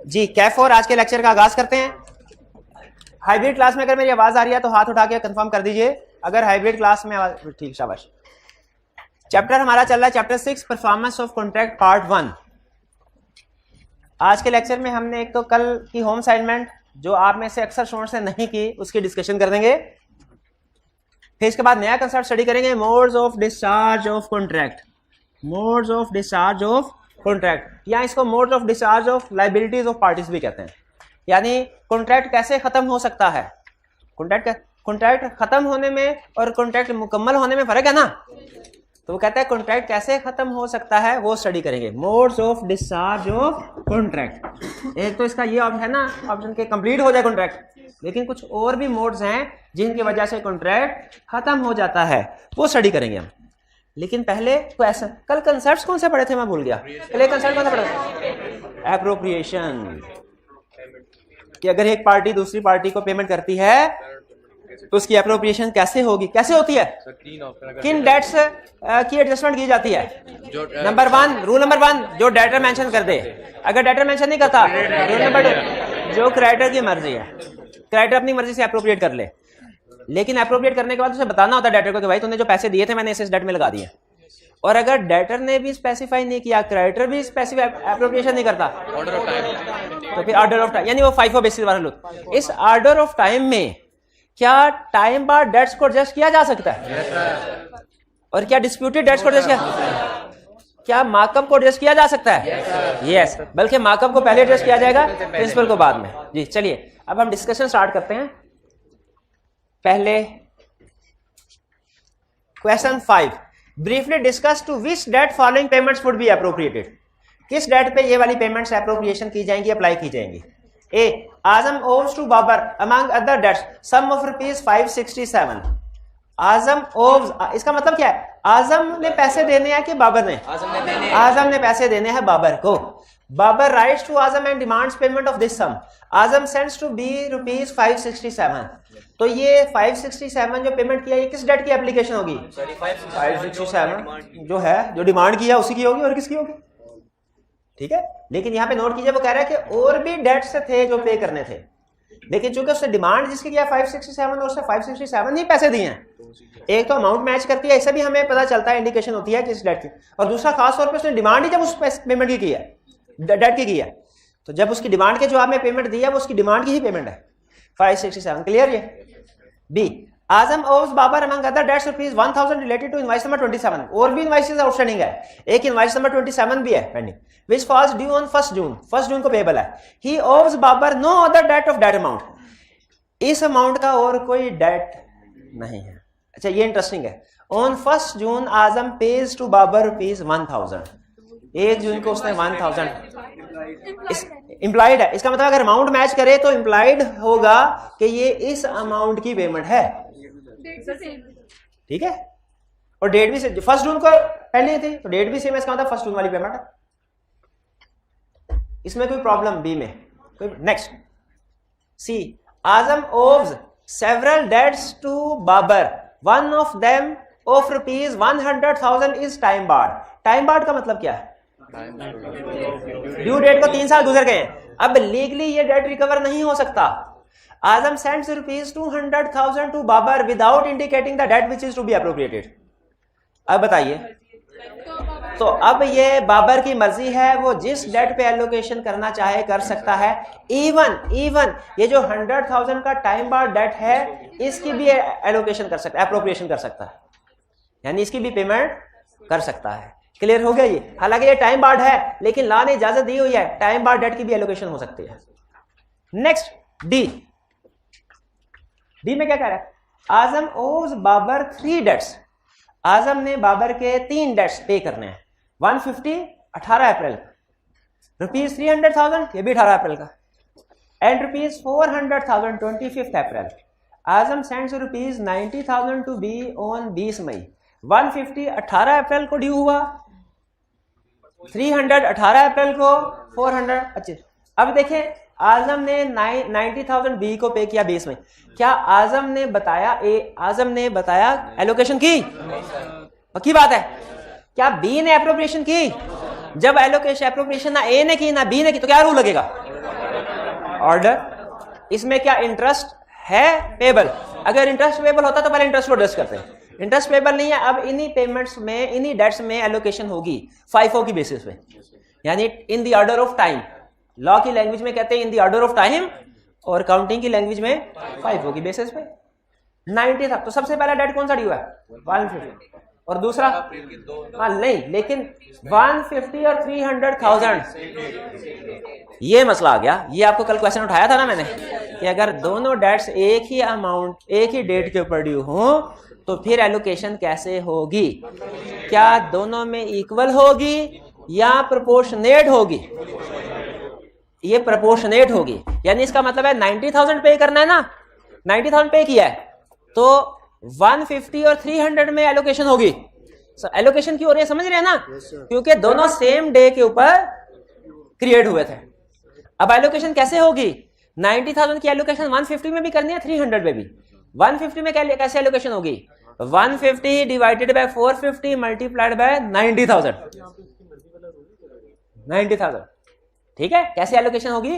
जी कैफ और आज के लेक्चर का आगाज करते हैं। हाइब्रिड क्लास में अगर मेरी आवाज आ रही है तो हाथ उठा के कंफर्म कर दीजिए। अगर हाइब्रिड क्लास में आवाज ठीक, शाबाश। चैप्टर हमारा चल रहा है chapter 6 performance of contract part 1। आज के लेक्चर में हमने एक तो कल की होम असाइनमेंट जो आप में से अक्सर स्टूडेंट्स ने नहीं की उसकी डिस्कशन कर देंगे। फिर इसके बाद नया कंसेप्ट स्टडी करेंगे, modes of discharge of contract. Modes of discharge of contract या इसको modes of discharge of liabilities of parties भी कहते हैं। यानी कॉन्ट्रैक्ट कैसे खत्म हो सकता है। कॉन्ट्रैक्ट खत्म होने में और कॉन्ट्रैक्ट मुकम्मल होने में फर्क है ना। तो वो कहता है कॉन्ट्रैक्ट कैसे खत्म हो सकता है वो स्टडी करेंगे। Modes of discharge of contract. एक तो इसका ये ऑप्शन है ना, ऑप्शन के कंप्लीट हो जाए कॉन्ट्रैक्ट, लेकिन कुछ और भी मोड्स हैं जिनकी वजह से कॉन्ट्रैक्ट खत्म हो जाता है, वो स्टडी करेंगे हम। लेकिन पहले तो ऐसा, कल कंसेप्ट्स कौन से पढ़े थे मैं भूल गया। पहले कंसेप्ट कौन सा पढ़ा था? एप्रोप्रिएशन। कि अगर एक पार्टी दूसरी पार्टी को पेमेंट करती है तो उसकी एप्रोप्रिएशन कैसे होगी, कैसे होती है, किन डेट्स की एडजस्टमेंट की जाती है। नंबर 1, रूल नंबर 1, जो डेटर मेंशन कर दे। अगर डेटर मेंशन नहीं करता, रूल नंबर 2, जो क्रेडिटर की मर्जी है, क्रेडिटर अपनी मर्जी से एप्रोप्रिएट कर ले, लेकिन एप्रोप्रिएट करने के बाद उसे बताना होता है डेटर को कि भाई तूने जो पैसे दिए थे मैंने इस डेट में लगा दिए। और अगर डेटर ने भी स्पेसिफाई नहीं किया, क्रेडिटर भी स्पेसिफाई एप्रोप्रिएशन नहीं करता, तो फिर ऑर्डर ऑफ टाइम, यानी वो FIFO बेसिस वाला लूट। इस ऑर्डर ऑफ टाइम में क्या टाइम बार डेट्स को एडजस्ट किया जा सकता है? और क्या डिस्प्यूटेड डेट्स को एडजस्ट क्या मार्कअप को एडजस्ट किया जा सकता है? यस, बल्कि मार्कअप को पहले एडजस्ट किया जाएगा, प्रिंसिपल को बाद में। जी चलिए अब हम डिस्कशन स्टार्ट करते हैं। पहले question 5, briefly discuss to which debt following payments would be appropriated. किस डेट पे ये वाली पेमेंट्स एप्रोप्रिएशन की जाएंगी, अप्लाई की जाएंगी। A, Azam owes to Babar among other debts sum of ₹567। Azam owes, इसका मतलब क्या है? आजम ने पैसे देने हैं कि बाबर ने? आजम ने पैसे देने हैं बाबर को। Babar writes to Azam and demands payment of this sum. Azam sends to B ₹567। तो ये 567 जो पेमेंट किया, ये किस डेट की एप्लीकेशन होगी? 567 जो है, जो डिमांड किया उसी की होगी। और किसकी होगी? ठीक है, लेकिन यहाँ पे नोट कीजिए वो कह रहा है कि और भी डेट्स थे जो पे करने थे, लेकिन चूंकि उसने डिमांड जिसकी किया 567 और उसने 567 ही पैसे दिए हैं। एक तो अमाउंट मैच करती है, इससे भी हमें पता चलता है, इंडिकेशन होती है किस डेट की। और दूसरा खास तौर पे उसने डिमांड ही जब उस पेमेंट की है, डेट की है, तो जब उसकी डिमांड के जवाब में पेमेंट दी है वो उसकी डिमांड की ही पेमेंट है। 567 क्लियर। ये B, Azam owes Babar among other debts ₹1000 related to invoice number 27। और भी इनवॉइसेस आउटस्टैंडिंग है, एक इनवॉइस नंबर 27 भी है pending, which falls due on 1 June. 1 जून को पेबल है। He owes Babar no other debt of that amount. इस अमाउंट का और कोई डेट नहीं है। अच्छा ये इंटरेस्टिंग है। On 1 June Azam pays to Babar ₹1000। 1 जून को उसने 1000 इंप्लाइड है। इसका मतलब अगर अमाउंट मैच करे तो इंप्लाइड होगा कि ये इस अमाउंट की पेमेंट है। ठीक है, और डेट भी 1 जून को पहले थी तो डेट भी सेम है, इसका मतलब 1 जून वाली पेमेंट है। इसमें कोई प्रॉब्लम बी में कोई? Next C, Azam owes several debts to Babar, one of them of ₹100,000 is time barred. Time barred का मतलब क्या है? ड्यू डेट को 3 साल गुजर गए, अब लीगली ये डेट रिकवर नहीं हो सकता। Azam sends ₹200,000 to Babar without indicating the debt which is to be appropriated. अब बताइए, तो अब ये बाबर की मर्जी है, वो जिस डेट पे एलोकेशन करना चाहे कर सकता है। इवन ये जो 100,000 का टाइम बार डेट है इसकी भी एलोकेशन कर सकता है, एप्रोप्रिएशन कर सकता है, यानी इसकी भी पेमेंट कर सकता है। क्लियर हो गया ये? हालांकि ये टाइम बार्ड है लेकिन लॉ ने इजाजत दी हुई है, टाइम बार्ड डेट की भी एलोकेशन हो सकती है। नेक्स्ट डी में क्या कह रहा है? आजम ओव्स बाबर 3 डेट्स। आजम ने बाबर के 3 डेट्स पे करने हैं। 150 18 अप्रैल, ₹300,000 ये भी 18 अप्रैल का, and ₹400,000 25 April. Azam sends ₹90,000 to B on 20 May. 150 18 अप्रैल को ड्यू हुआ, 300 18 अप्रैल को, 400 अच्छा। अब देखें आजम ने 90,000 बी को पे किया 20 में। क्या आजम ने बताया एलोकेशन की? पक्की बात है। क्या बी ने एप्रोप्रिएशन की? जब एलोकेशन एप्रोप्रिएशन ना ए ने की ना बी ने की तो क्या रूल लगेगा? ऑर्डर। इसमें क्या इंटरेस्ट है पेबल? अगर इंटरेस्ट पेबल होता तो पहले इंटरेस्ट को एडजस्ट करते हैं। इंटरेस्ट पेबल नहीं है, अब इन्हीं पेमेंट्स में इन्हीं डेट्स में एलोकेशन होगी FIFO की बेसिस पे, यानी इन the order of time. Law की लैंग्वेज में कहते हैं इन द ऑर्डर ऑफ टाइम, और काउंटिंग की लैंग्वेज में FIFO की बेसिस पे। 90 था तो सबसे पहला डेट कौन सा ड्यू है? 150, और दूसरा नहीं, लेकिन 150 और 300,000 ये मसला आ गया। ये आपको कल क्वेश्चन उठाया था ना मैंने, कि अगर दोनों डेट्स एक ही अमाउंट एक ही डेट के ऊपर ड्यू हो तो फिर एलोकेशन कैसे होगी? क्या दोनों में इक्वल होगी या प्रोपोर्शनेट होगी? ये प्रोपोर्शनेट होगी, यानी इसका मतलब है 90,000 पे करना है ना, 90,000 पे किया है तो 150 और 300 में एलोकेशन होगी। एलोकेशन क्यों हो रही है समझ रहे हैं ना? क्योंकि दोनों सेम डे के ऊपर क्रिएट हुए थे। अब एलोकेशन कैसे होगी? 90,000 की एलोकेशन 150 में भी करनी है, 300 में भी। 150 में कैसे एलोकेशन होगी? 150 डिवाइडेड बाय 450 मल्टीप्लाइड बाय 90,000। 90,000 ठीक है। कैसे एलोकेशन होगी?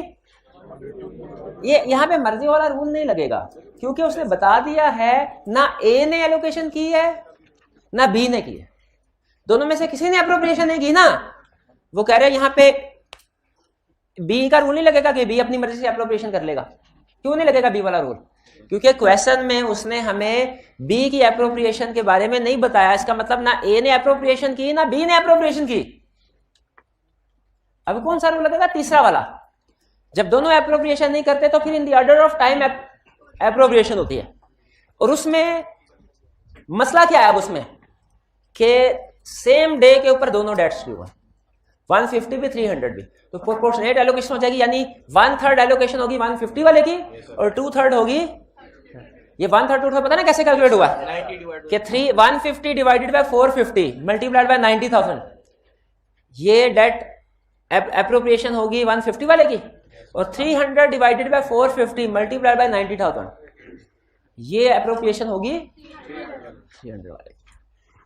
ये यहां पे मर्जी वाला रूल नहीं लगेगा, क्योंकि उसने बता दिया है ना ए ने एलोकेशन की है ना बी ने की है, दोनों में से किसी ने एप्रोप्रिएशन नहीं की ना। वो कह रहे हैं यहां पे बी का रूल नहीं लगेगा कि बी अपनी मर्जी से एप्रोप्रिएशन कर लेगा। क्यों नहीं लगेगा बी वाला रूल? क्योंकि क्वेश्चन में उसने हमें बी की एप्रोप्रिएशन के बारे में नहीं बताया। इसका मतलब ना ए ने एप्रोप्रिएशन की ना बी ने एप्रोप्रिएशन की। अब कौन सा रूल लगेगा? तीसरा वाला। जब दोनों एप्रोप्रिएशन नहीं करते तो फिर इन the order of time appropriation होती है। और उसमें मसला क्या है? अब उसमें कि सेम डे के ऊपर दोनों डेट्स ड्यू है, 150 भी 300 भी, तो प्रोपोर्शनेट एलोकेशन हो जाएगी, यानी 1/3 एलोकेशन होगी 150 वाले की और 2/3 होगी। ये 1/3 2/3 पता ना कैसे कैलकुलेट हुआ कि 150 डिवाइडेड बाय 450 मल्टीप्लाइड बाय 90,000, ये डेट एप्रोप्रिएशन होगी 150 वाले की, और 300 डिवाइडेड बाय 450 मल्टीप्लाइड बाय 90,000, ये एप्रोप्रिएशन होगी 300 वाले।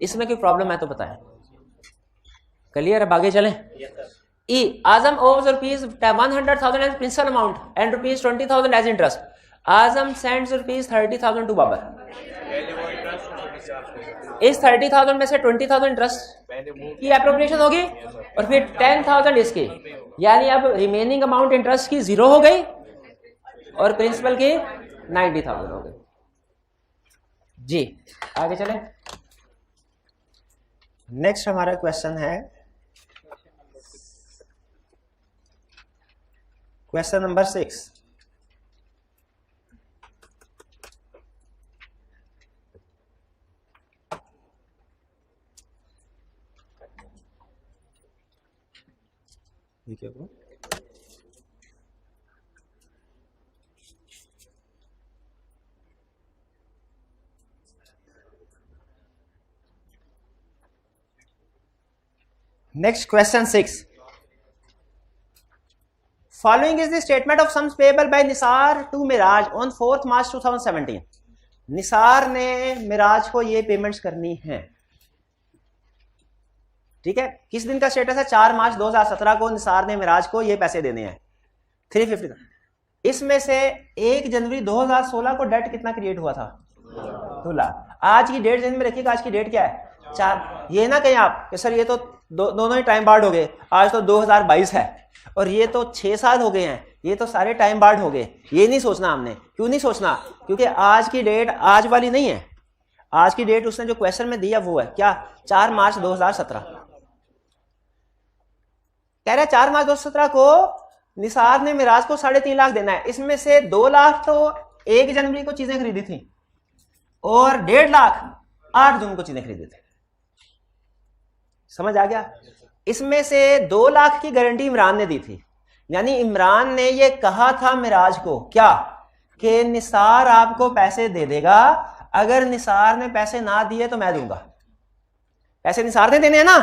इसमें कोई प्रॉब्लम है तो बताएं। क्लियर? अब आगे चलें। E Azam owes ₹100,000 as principal amount and ₹20,000 as interest. Azam sends ₹30,000 to Babar. इस 30,000 में से 20,000 इंटरेस्ट की एप्रोप्रिएशन होगी और फिर 10,000 इसकी, यानी अब रिमेनिंग अमाउंट इंटरेस्ट की 0 हो गई और प्रिंसिपल की 90,000 हो गई। जी आगे चलें। नेक्स्ट हमारा क्वेश्चन है क्वेश्चन नंबर 6। ये क्या हुआ? Next question 6. Following is the statement of sums payable by Nisar to Miraj on 4th March 2017. Nisar ने मिराज को ये पेमेंट्स करनी है। ठीक है, किस दिन का स्टेटस है? 4 मार्च 2017 को निसार ने मिराज को ये पैसे देने हैं 350। इसमें से 1 जनवरी 2016 को डेट कितना क्रिएट हुआ था? 2 लाख। आज की डेट ध्यान में रखिएगा, आज की डेट क्या है? 4। ये ना कहें आप कि सर ये तो दोनों ही टाइम बार्ड हो गए, आज तो 2022 है और ये तो 6 साल हो गए हैं, ये तो सारे टाइम बार्ड हो गए। ये नहीं सोचना हमने। क्यों नहीं सोचना? क्योंकि आज की डेट आज वाली नहीं है। आज की डेट उसने जो क्वेश्चन में दिया वो है क्या? 4 मार्च 2017 कह रहा है। 4 मार्च 2017 को निसार ने मिराज को 3.5 लाख देना है। इसमें से 2 लाख तो 1 जनवरी को चीजें खरीदी थी और 1.5 लाख 8 जून को चीजें खरीदी थी। समझ आ गया? इसमें से 2 लाख की गारंटी इमरान ने दी थी, यानी इमरान ने ये कहा था मिराज को क्या कि निसार आपको पैसे दे देगा, अगर निसार ने पैसे ना दिए तो मैं दूंगा। पैसे निसार ने देने हैं ना,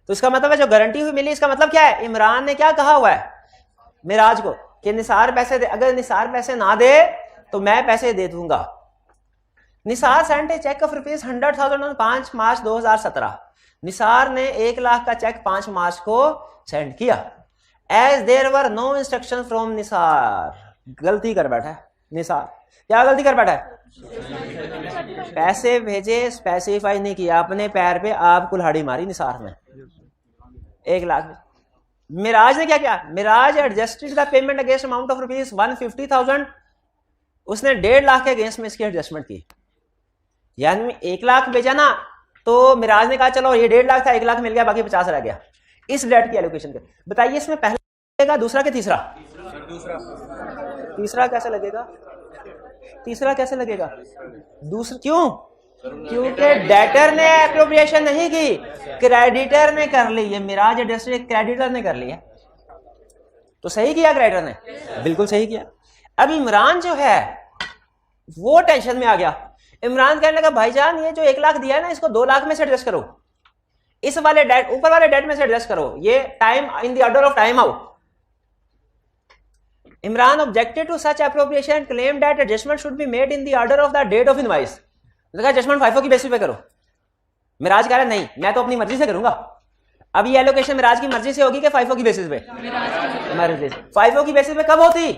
तो इसका मतलब है जो गारंटी हुई मिली, इसका मतलब क्या है? इमरान ने क्या कहा हुआ है मिराज को कि निसार पैसे दे, अगर निसार पैसे ना दे तो मैं पैसे दे दूंगा। Nisar sent a cheque of ₹100,000 on 5 March 2017। Nisar ने 1 लाख का चेक 5 मार्च को सेंड किया। As there were no instruction from Nisar, गलती कर बैठा है निसार। क्या गलती कर बैठा है? पैसे भेजे, स्पेसिफाई नहीं किया, अपने पैर पे आप कुल्हाड़ी मारी निसार में 1 लाख। मिराज ने क्या किया? Miraj adjusted the payment against amount of rupees 150,000, उसने 1.5 लाख के अगेंस्ट में इसकी एडजस्टमेंट की। यानी 1 लाख भेजा ना, तो मिराज ने कहा चलो ये 1.5 लाख था, 1 लाख मिल गया, बाकी 50 रह गया। इस डेट की एलोकेशन के बताइए, इसमें पहला लगेगा दूसरा के तीसरा? तीसरा कैसे लगेगा? तीसरा कैसे लगेगा? दूसरा क्यों? क्योंकि डेटर ने एप्रोप्रिएशन नहीं की, क्रेडिटर ने कर ली। ये मिराज एडजस्टेड क्रेडिटर ने कर लिया, तो सही किया क्रेडिटर ने, बिल्कुल सही किया। अब इमरान जो है वो टेंशन में आ गया। इमरान कहने लगा भाईजान ये जो 1 लाख दिया है ना, इसको 2 लाख में से एडजस्ट करो, इस वाले डेट, ऊपर वाले डेट में से एडजस्ट करो, ये time in the order of time out. Imran objected to such appropriation, claim that adjustment should be made in the order of the date of invoice. Adjustment FIFO की बेसिस पे करो। मिराज कह रहा है नहीं, मैं तो अपनी मर्जी से करूंगा। अब ये एलोकेशन मिराज की मर्जी से होगी कि फाइफो की बेसिस पे? मर्जी से। फाइफो की बेसिस पे कब होती?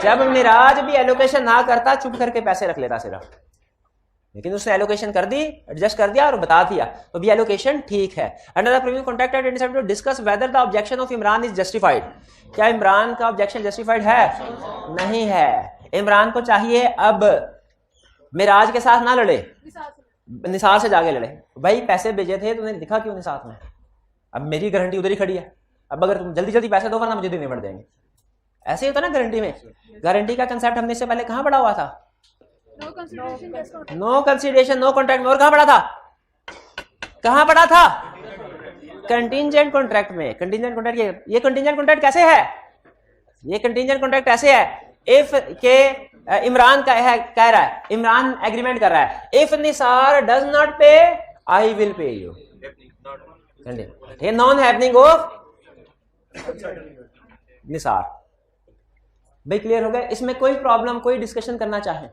जब मिराज भी एलोकेशन ना करता, चुप करके पैसे रख लेता सिर्फ। लेकिन उसने एलोकेशन कर दी, एडजस्ट कर दिया और बता दिया, तो भी एलोकेशन ठीक है। Under the previous contract at decided to discuss whether the objection of Imran is justified. क्या इमरान का ऑब्जेक्शन जस्टिफाइड है? नहीं है। इमरान को चाहिए अब मिराज के साथ ना लड़े, निसार से जाके लड़े। भाई पैसे भेजे थे, तुमने दिखा क्यों नहीं साथ में? अब मेरी गारंटी उधर ही खड़ी है, अब अगर तुम जल्दी जल्दी पैसे दो वरना मुझे देने पड़ जाएंगे। ऐसे ही होता ना गारंटी में। गारंटी का कंसेप्ट हमने इससे पहले कहां पढ़ा हुआ था? नो कंसिडरेशन, नो कॉन्ट्रैक्ट में। और कहां पढ़ा था? कहां पढ़ा था? कंटिंजेंट कॉन्ट्रैक्ट में। कंटिंजेंट कॉन्ट्रैक्ट, ये कंटिंजेंट कॉन्ट्रैक्ट कैसे है? ये कंटिंजेंट कॉन्ट्रैक्ट ऐसे है, इफ के इमरान का है, कह रहा है, इमरान एग्रीमेंट कर रहा है, इफ निसार डज नॉट पे I will pay you. Non happening of Nisar. भाई क्लियर हो गया? इसमें कोई प्रॉब्लम, कोई डिस्कशन करना चाहे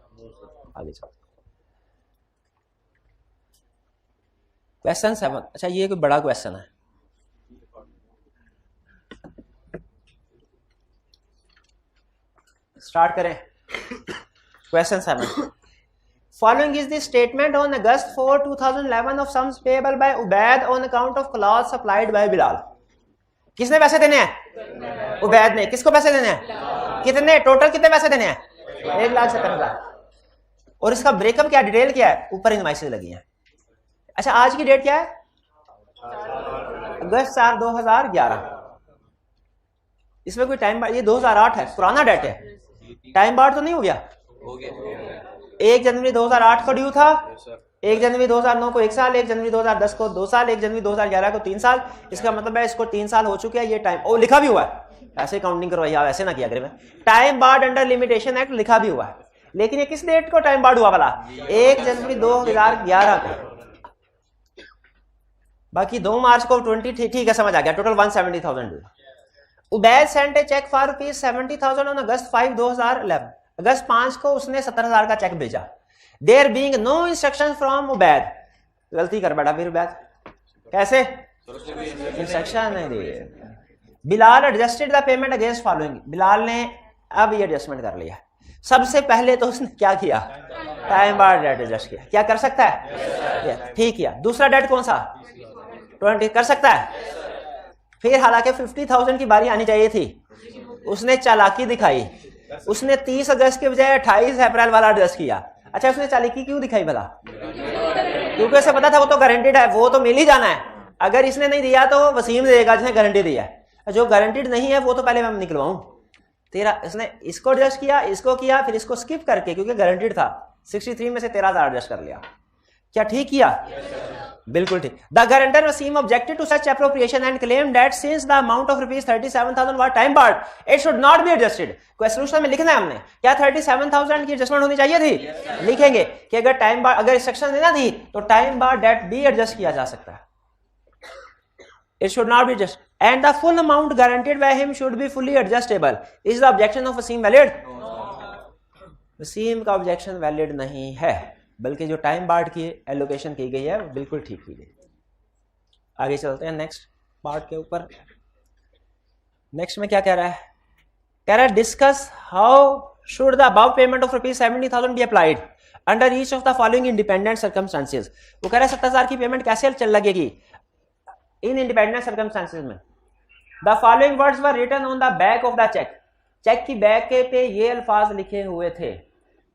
आगे चलो। क्वेश्चन 7। अच्छा ये कोई बड़ा क्वेश्चन है। स्टार्ट करें। Question 7। Following is the statement on August 4, 2011 of sums payable by Ubaid on account of cloth supplied by Bilal. किसने पैसे देने हैं? उबैद ने। किसको पैसे देने हैं? कितने? टोटल कितने पैसे देने हैं? 1,70,000। और इसका ब्रेकअप क्या, डिटेल क्या है? ऊपर इनवॉइसेस लगी हैं। अच्छा आज की डेट क्या है? अगस्त 4, 2011। इसमें कोई टाइम, ये 2008 है, पुराना डेट है, टाइम बार तो नहीं हो गया? 1 जनवरी 2008 को ड्यू था, 1 जनवरी 2009 को 1 साल, 1 जनवरी 2010 को 2 साल, 1 जनवरी 2011 को 3 साल। इसका मतलब है इसको 3 साल हो चुके हैं। ये टाइम ओ लिखा भी हुआ है, ऐसे काउंटिंग करवाइए आप, ऐसे ना किया करें। Time barred under limitation act लिखा भी हुआ है, लेकिन ये किस डेट को टाइम बार्ड हुआ वाला? 1 जनवरी 2011 को। बाकी 2 मार्च को 20, ठीक है, समझ आ गया। Total 170,000। Ubaid sent a cheque for ₹70,000 on August 5, 2011। अगस्त 5 को उसने 70,000 का चेक भेजा। There being no instruction from Ubaid. गलती कर बैठा फिर उबैद। कैसे? इंस्ट्रक्शन नहीं दिए। Bilal adjusted the payment against following. Bilal ने अब ये एडजस्टमेंट कर लिया। सबसे पहले तो उसने क्या किया? टाइम बार्ड डेट एडजस्ट किया। क्या कर सकता है? ठीक किया। दूसरा डेट कौन सा? 20 कर सकता है। फिर हालांकि 50,000 की बारी आनी चाहिए थी, उसने चालाकी दिखाई, उसने 30 अगस्त के बजाय 28 अप्रैल वाला एडजस्ट किया। अच्छा उसने चालाकी क्यों दिखाई भला? क्योंकि उसे पता था वो तो गारंटीड है, वो तो मिल ही जाना है। अगर इसने नहीं दिया तो वसीम देगा जिसने गारंटी दी है, जो गारंटीड नहीं है वो तो पहले मैं निकलवाऊं तेरा। इसने इसको एडजस्ट किया, इसको किया, फिर इसको स्किप करके, क्योंकि गारंटीड था, 63 में से 13,000 एडजस्ट कर लिया। क्या ठीक किया? बिल्कुल ठीक। The guarantor Wasim objected to such appropriation and claim that since the amount of ₹37,000 was time barred it should not be adjusted. Question में लिखना है हमने, क्या 37,000 की एडजस्टमेंट होनी चाहिए थी? लिखेंगे कि अगर टाइम बार्ड, अगर इंस्ट्रक्शन देना थी तो टाइम बार्ड डेट भी एडजस्ट किया जा सकता है। It should not be adjust and the full amount guaranteed by him should be fully adjustable. Is the objection of Wasim valid? Wasim का ऑब्जेक्शन वैलिड नहीं है, बल्कि जो टाइम बार्ड की एलोकेशन की गई है बिल्कुल ठीक की गई। आगे चलते हैं नेक्स्ट पार्ट के ऊपर। नेक्स्ट में क्या कह रहा है, कह रहा है discuss how should the above payment of ₹70,000 be applied under each of the following independent circumstances. वो कह रहा है 70,000 की पेमेंट कैसे चल लगेगी इन इंडिपेंडेंट सर्कमस्टांसेस में। The following words were written on the back of the cheque. Cheque की बैक के पे ये अल्फाज लिखे हुए थे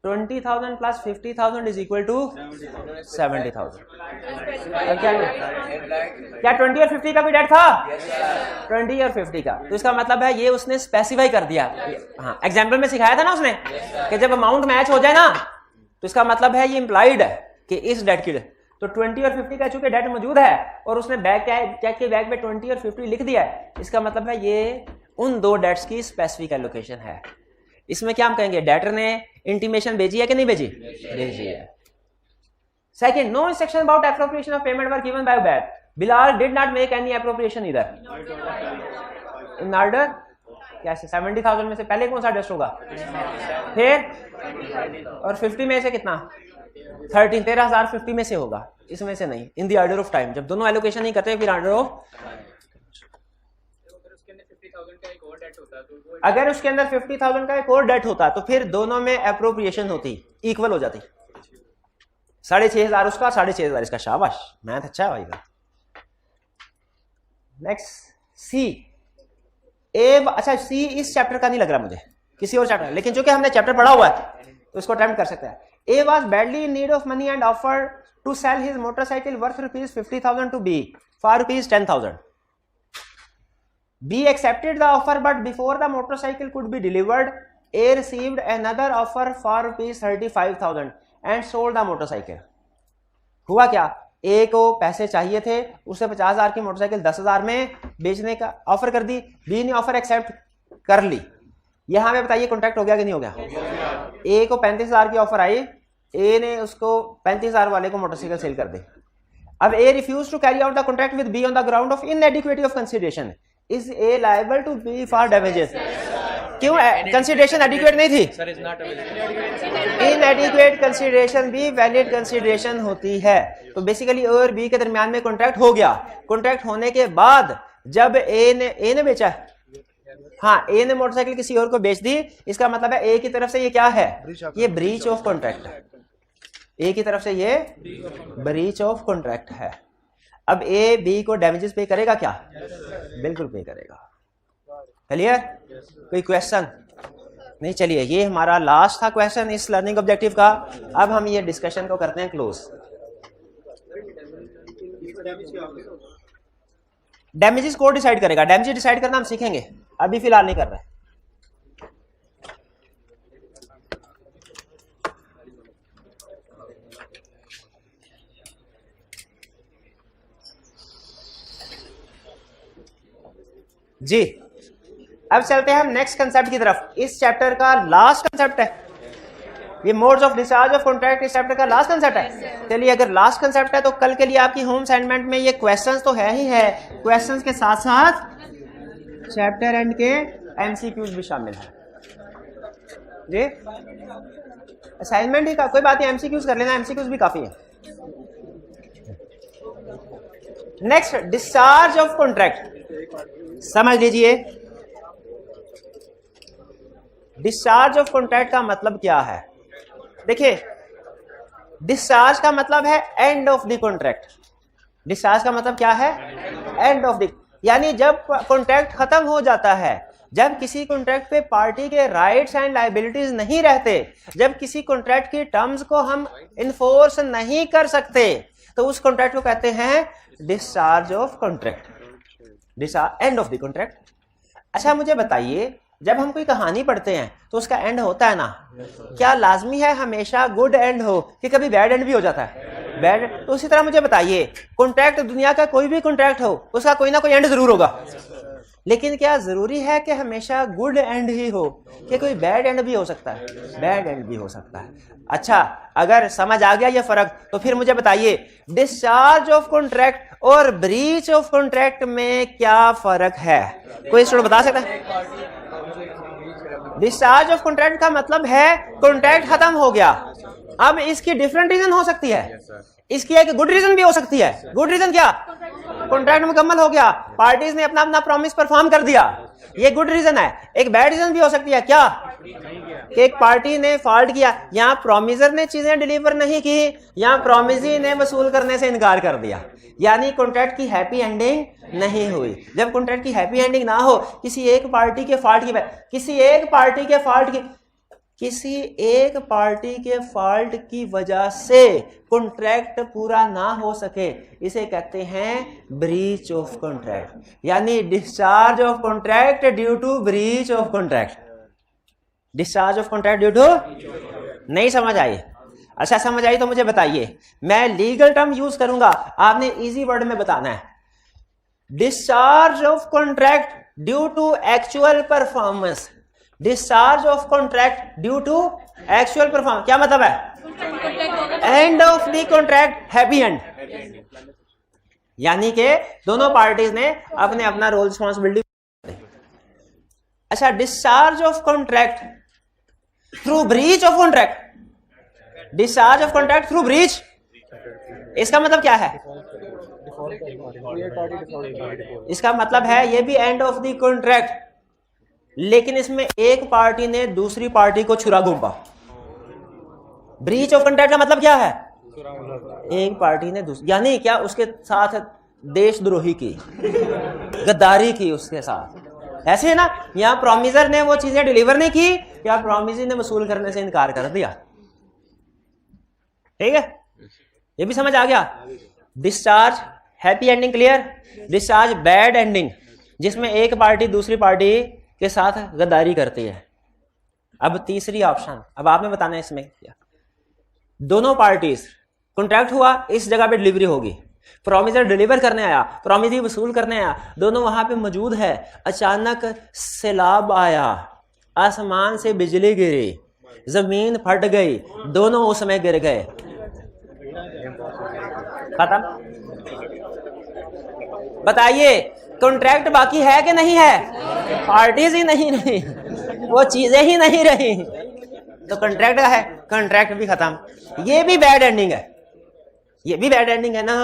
20,000 प्लस 50,000 इज इक्वल टू 70,000। क्या 20 और 50 का भी डेट था? 20 और 50 का, तो इसका मतलब है ये उसने स्पेसिफाई कर दिया। हाँ, एग्जाम्पल में सिखाया था ना उसने कि जब अमाउंट मैच हो जाए ना तो इसका मतलब है ये इंप्लाइड है कि इस डेट की, तो 20 और 50 का चूंकि डेट मौजूद है और उसने बैक चेक के बैक में 20 और 50 लिख दिया है, इसका मतलब है ये उन दो डेट्स की स्पेसिफिक एलोकेशन है। इसमें क्या हम कहेंगे, डेटर ने इंटीमेशन भेजी है कि नहीं भेजी? भेजी है। Second, no instruction about appropriation of payment were given by bat. Bilal did not make any appropriation इधर इन ऑर्डर। कैसे 70,000 में से पहले कौन सा एडजस्ट होगा? फिर और 50 में से कितना? 13,000 50 में से होगा, इसमें से नहीं। इन द ऑर्डर ऑफ टाइम, जब दोनों एलोकेशन नहीं करते फिर ऑर्डर ऑफ, अगर उसके अंदर 50,000 का एक और डेट होता तो फिर दोनों में एप्रोप्रिएशन होती, इक्वल हो जाती। 6,500 उसका, 6,500 इसका। शाबाश, मैथ अच्छा है भाई का। नेक्स्ट सी ए। अच्छा, सी इस चैप्टर का नहीं लग रहा मुझे, किसी और चैप्टर, लेकिन चूंकि हमने चैप्टर पढ़ा हुआ है तो इसको अटेम्प्ट कर सकते हैं। A was badly in need of money and offer to sell his motorcycle worth ₹50,000 to B for ₹10,000. B accepted the offer, but before the motorcycle could be delivered, A received another offer for ₹35,000 and sold the motorcycle. हुआ क्या, A को पैसे चाहिए थे, उससे 50,000 की motorcycle 10,000 में बेचने का ऑफर कर दी। B ने ऑफर एक्सेप्ट कर ली। यहां में बताइए कॉन्ट्रैक्ट हो गया कि नहीं हो गया? A को 35,000 की ऑफर आई, A ने उसको 35,000 वाले को मोटरसाइकिल सेल कर दी। अब A refused to carry out the contract with B on the ground of inadequacy of consideration. Is A liable to be for damages? क्यों? कंसिडरेशन एडिक्वेट नहीं थी। इनएडिक्वेट कंसिडरेशन भी वैलिड कंसिडरेशन होती है। तो बेसिकली ए और बी के दरमियान में कॉन्ट्रैक्ट हो गया। कॉन्ट्रैक्ट होने के बाद जब ए ने बेचा, हाँ, ए ने मोटरसाइकिल किसी और को बेच दी, इसका मतलब है ए की तरफ से ये क्या है? ये ब्रीच ऑफ कॉन्ट्रैक्ट है। ए की तरफ से ये ब्रीच ऑफ कॉन्ट्रैक्ट है। अब ए बी को डैमेजेस पे करेगा क्या? बिल्कुल पे करेगा। क्लियर? कोई क्वेश्चन नहीं? चलिए, ये हमारा लास्ट था क्वेश्चन इस लर्निंग ऑब्जेक्टिव का। अब हम ये डिस्कशन को करते हैं क्लोज। डैमेजेस को डिसाइड करेगा। डैमेजेस डिसाइड करना हम सीखेंगे, अभी फिलहाल नहीं कर रहे। जी, अब चलते हैं हम नेक्स्ट कंसेप्ट की तरफ। इस चैप्टर का लास्ट कंसेप्ट है ये, modes of discharge of contract. इस चैप्टर का लास्ट कंसेप्ट है। चलिए, अगर लास्ट कंसेप्ट है तो कल के लिए आपकी होम असाइनमेंट में ये क्वेश्चंस तो है ही है, क्वेश्चंस के साथ साथ चैप्टर एंड के एमसीक्यूज भी शामिल है। जी, असाइनमेंट ही का कोई बात नहीं, एमसीक्यूज कर लेना, एमसीक्यूज भी काफी है। Next, discharge of contract. समझ लीजिए, डिस्चार्ज ऑफ कॉन्ट्रैक्ट का मतलब क्या है? देखिए, डिस्चार्ज का मतलब है end of the contract. Discharge का मतलब क्या है? एंड ऑफ द, यानी जब कॉन्ट्रैक्ट खत्म हो जाता है, जब किसी कॉन्ट्रैक्ट पे पार्टी के राइट्स एंड लायबिलिटीज नहीं रहते, जब किसी कॉन्ट्रैक्ट की टर्म्स को हम इन्फोर्स नहीं कर सकते, तो उस कॉन्ट्रैक्ट को कहते हैं discharge of contract, and of the contract. अच्छा, मुझे बताइए, जब हम कोई कहानी पढ़ते हैं तो उसका एंड होता है ना, क्या लाजमी है हमेशा गुड एंड हो कि कभी बैड एंड भी हो जाता है? बैड। तो उसी तरह मुझे बताइए, कॉन्ट्रैक्ट, दुनिया का कोई भी कॉन्ट्रैक्ट हो, उसका कोई ना कोई एंड जरूर होगा, लेकिन क्या जरूरी है कि हमेशा गुड एंड ही हो कि कोई बैड एंड भी हो सकता है? बैड एंड भी हो सकता है। अच्छा, अगर समझ आ गया ये फर्क, तो फिर मुझे बताइए, डिस्चार्ज ऑफ कॉन्ट्रैक्ट और ब्रीच ऑफ कॉन्ट्रैक्ट में क्या फर्क है? कोई स्टूडेंट बता सकता है? डिस्चार्ज ऑफ कॉन्ट्रैक्ट का मतलब है कॉन्ट्रैक्ट खत्म हो गया। अब इसकी डिफरेंट रीजन हो सकती है, इसकी एक गुड रीजन भी हो सकती है। गुड रीजन क्या? कॉन्ट्रैक्ट मुकम्मल हो गया, पार्टीज ने अपना अपना प्रॉमिस परफॉर्म कर दिया, ये गुड रीजन है। एक बैड रीजन भी हो सकती है क्या, कि एक पार्टी ने फॉल्ट किया, यहाँ प्रोमिसर ने चीजें डिलीवर नहीं की, यहाँ प्रोमिसी ने वसूल करने से इनकार कर दिया, यानी कॉन्ट्रैक्ट की हैप्पी एंडिंग नहीं हुई। जब कॉन्ट्रैक्ट की हैप्पी एंडिंग ना हो, किसी एक पार्टी के फॉल्ट की वजह से कॉन्ट्रैक्ट पूरा ना हो सके, इसे कहते हैं ब्रीच ऑफ कॉन्ट्रैक्ट, यानी discharge of contract due to breach of contract. Discharge of contract due to, नहीं समझ आई? अच्छा समझ आई तो मुझे बताइए, मैं लीगल टर्म यूज करूंगा, आपने इजी वर्ड में बताना है। Discharge of contract due to actual performance, discharge of contract due to actual performance, क्या मतलब है? End of the contract, happy end, यानी कि दोनों पार्टीज ने अपने अपना रोल रिस्पॉन्सिबिलिटी। अच्छा, discharge of contract through breach of contract, discharge of contract through breach, इसका मतलब क्या है? इसका मतलब है ये भी एंड ऑफ द कॉन्ट्रैक्ट, लेकिन इसमें एक पार्टी ने दूसरी पार्टी को छुरा घूंपा। ब्रीच ऑफ कॉन्ट्रैक्ट का मतलब क्या है? एक पार्टी ने दूसरी, यानी क्या उसके साथ देशद्रोही की, गद्दारी की उसके साथ, ऐसे है ना। यहां प्रोमिसर ने वो चीजें डिलीवर नहीं की, क्या प्रोमिसर ने वसूल करने से इनकार कर दिया। ठीक है, ये भी समझ आ गया। Discharge happy ending clear, discharge bad ending जिसमें एक पार्टी दूसरी पार्टी के साथ गद्दारी करती है। अब तीसरी ऑप्शन, अब आपने बताना है इसमें क्या। दोनों पार्टीज, कॉन्ट्रैक्ट हुआ, इस जगह पे डिलीवरी होगी, प्रोमिसर डिलीवर करने आया, प्रोमिसी वसूल करने आया, दोनों वहां पे मौजूद है। अचानक सैलाब आया, आसमान से बिजली गिरी, जमीन फट गई, दोनों उसमें गिर गए, खत्म। बताइए कॉन्ट्रैक्ट बाकी है कि नहीं है? पार्टीज ही नहीं रही, वो चीजें ही नहीं रही, तो कॉन्ट्रैक्ट है, कॉन्ट्रैक्ट भी खत्म। ये भी बैड एंडिंग है, ये भी बैड एंडिंग है ना,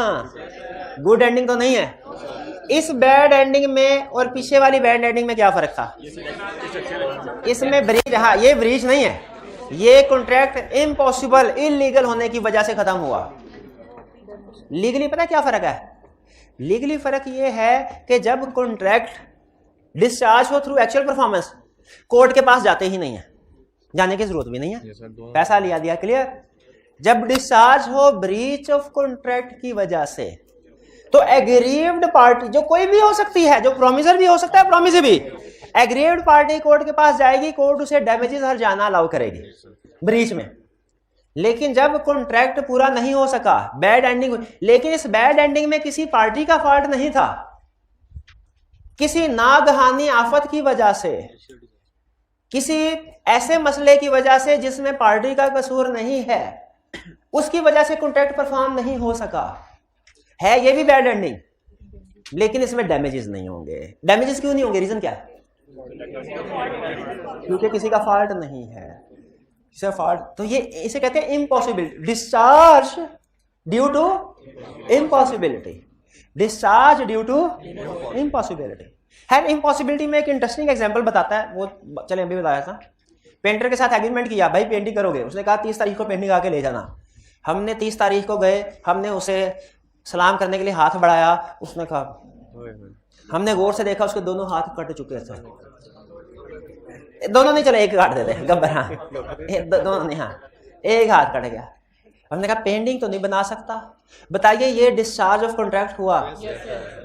गुड एंडिंग तो नहीं है। इस बैड एंडिंग में और पीछे वाली बैड एंडिंग में क्या फर्क था? इसमें ब्रीच, हाँ ये ब्रीच नहीं है, ये कॉन्ट्रैक्ट इम्पॉसिबल, इलीगल होने की वजह से खत्म हुआ। लीगली पता है क्या फर्क है? लीगली फर्क ये है कि जब कॉन्ट्रैक्ट डिस्चार्ज हो थ्रू एक्चुअल परफॉर्मेंस, कोर्ट के पास जाते ही नहीं है, जाने की जरूरत भी नहीं है, पैसा लिया दिया, क्लियर। जब डिस्चार्ज हो ब्रीच ऑफ कॉन्ट्रैक्ट की वजह से, तो एग्रीव्ड पार्टी, जो कोई भी हो सकती है, जो प्रोमिसर भी हो सकता है, प्रोमिस भी, एग्रीव्ड पार्टी कोर्ट के पास जाएगी, कोर्ट उसे डैमेजेस हर जाना अलाउ करेगी ब्रीच में। लेकिन जब कॉन्ट्रैक्ट पूरा नहीं हो सका, बैड एंडिंग, लेकिन इस बैड एंडिंग में किसी पार्टी का फॉल्ट नहीं था, किसी नागहानी आफत की वजह से, किसी ऐसे मसले की वजह से जिसमें पार्टी का कसूर नहीं है, उसकी वजह से कॉन्ट्रैक्ट परफॉर्म नहीं हो सका है, ये भी बैड एंडिंग, लेकिन इसमें डैमेजेस नहीं होंगे। डैमेजेस क्यों नहीं होंगे? रीजन क्या है? क्योंकि किसी का फॉल्ट नहीं है, किसी का फॉल्ट, तो ये इसे कहते हैं impossibility, discharge due to impossibility, discharge due to impossibility है। इम्पॉसिबिलिटी में एक इंटरेस्टिंग एग्जांपल बताता है, वो चले अभी बताया था। पेंटर के साथ एग्रीमेंट किया, भाई पेंटिंग करोगे, उसने कहा 30 तारीख को पेंटिंग आके ले जाना। हमने 30 तारीख को गए, हमने उसे सलाम करने के लिए हाथ बढ़ाया, उसने कहा, हमने गौर से देखा उसके दोनों हाथ कट चुके थे, दोनों नहीं, चले एक काट देते गब्बर, हाँ दोनों नहीं, हाँ एक हाथ कट गया। हमने कहा पेंटिंग तो नहीं बना सकता। बताइए ये डिस्चार्ज ऑफ कॉन्ट्रैक्ट हुआ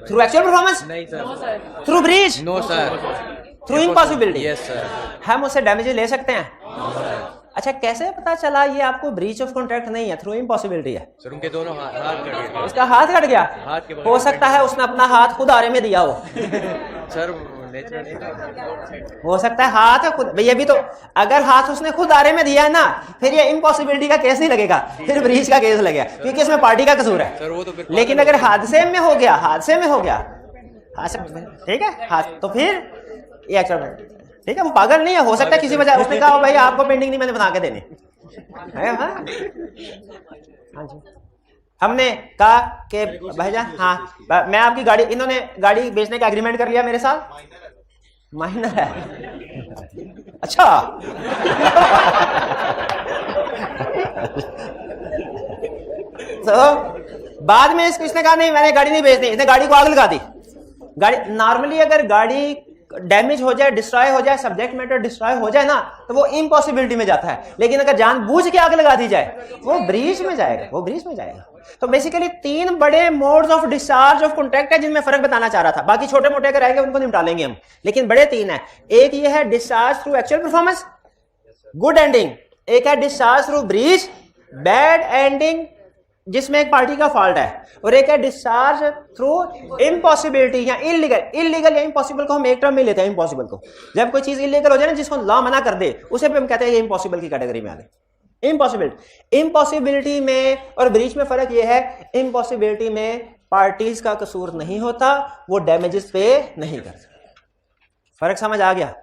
थ्रू एक्चुअल परफॉर्मेंस? नहीं sir. Through breach? No sir. Through impossibility? Yes sir. हम उससे डैमेज ले सकते हैं? अच्छा, कैसे पता चला ये आपको ब्रीच ऑफ कॉन्ट्रैक्ट नहीं है, थ्रू इम्पॉसिबिलिटी है? सर उनके दोनों हाथ कट गए। उसका हाथ कट गया? हो सकता है उसने अपना हाथ खुद आरे में दिया हो सर, हो सकता है हाथ खुद, भैया भी तो अगर हाथ उसने खुद आरे में दिया है ना, फिर ये इम्पॉसिबिलिटी का केस नहीं लगेगा, फिर ब्रीच का केस लगेगा, क्योंकि इसमें पार्टी का कसूर है सर, वो तो। लेकिन अगर हादसे में हो गया, हादसे में हो गया, ठीक है, हाथ तो फिर ये एक्चुअल, ठीक है, वो पागल नहीं है, हो सकता है किसी वजह उसने कहा भाई आपको पेंटिंग नहीं मैंने बना के देनी है। हाँ जी, हमने कहा कि भाईजान हाँ मैं आपकी गाड़ी, इन्होंने गाड़ी बेचने का एग्रीमेंट कर लिया मेरे साथ, माइनर है। अच्छा तो बाद में इसने कहा नहीं मैंने गाड़ी नहीं बेचनी, इसने गाड़ी को आग लगा दी। गाड़ी नॉर्मली अगर गाड़ी डैमेज हो जाए, डिस्ट्रॉय हो जाए, सब्जेक्ट मैटर डिस्ट्रॉय हो जाए ना, तो वो इम्पॉसिबिलिटी में जाता है। लेकिन अगर जानबूझ के आग लगा दी जाए वो ब्रीच में जाएगा, वो ब्रीच में जाएगा। तो बेसिकली 3 बड़े modes of discharge of contract है जिनमें फर्क बताना चाह रहा था। बाकी छोटे मोटे अगर आएंगे उनको निपटालेंगे हम, लेकिन बड़े 3 है। एक ये है discharge through actual performance, good ending. एक है discharge through breach, bad ending जिसमें एक पार्टी का फॉल्ट है। और एक है डिस्चार्ज थ्रू इम्पॉसिबिलिटी या इलीगल। इलीगल या इम्पॉसिबल को हम एक टर्म में लेते हैं। इम्पॉसिबल को जब कोई चीज इलीगल हो जाए ना, जिसको लॉ मना कर दे, उसे भी हम कहते हैं ये इम्पॉसिबल की कैटेगरी में आ गए। इम्पॉसिबिलिटी में और ब्रीच में फर्क यह है, इम्पॉसिबिलिटी में पार्टीज का कसूर नहीं होता, वो डैमेजेस पे नहीं करते। फर्क समझ आ गया?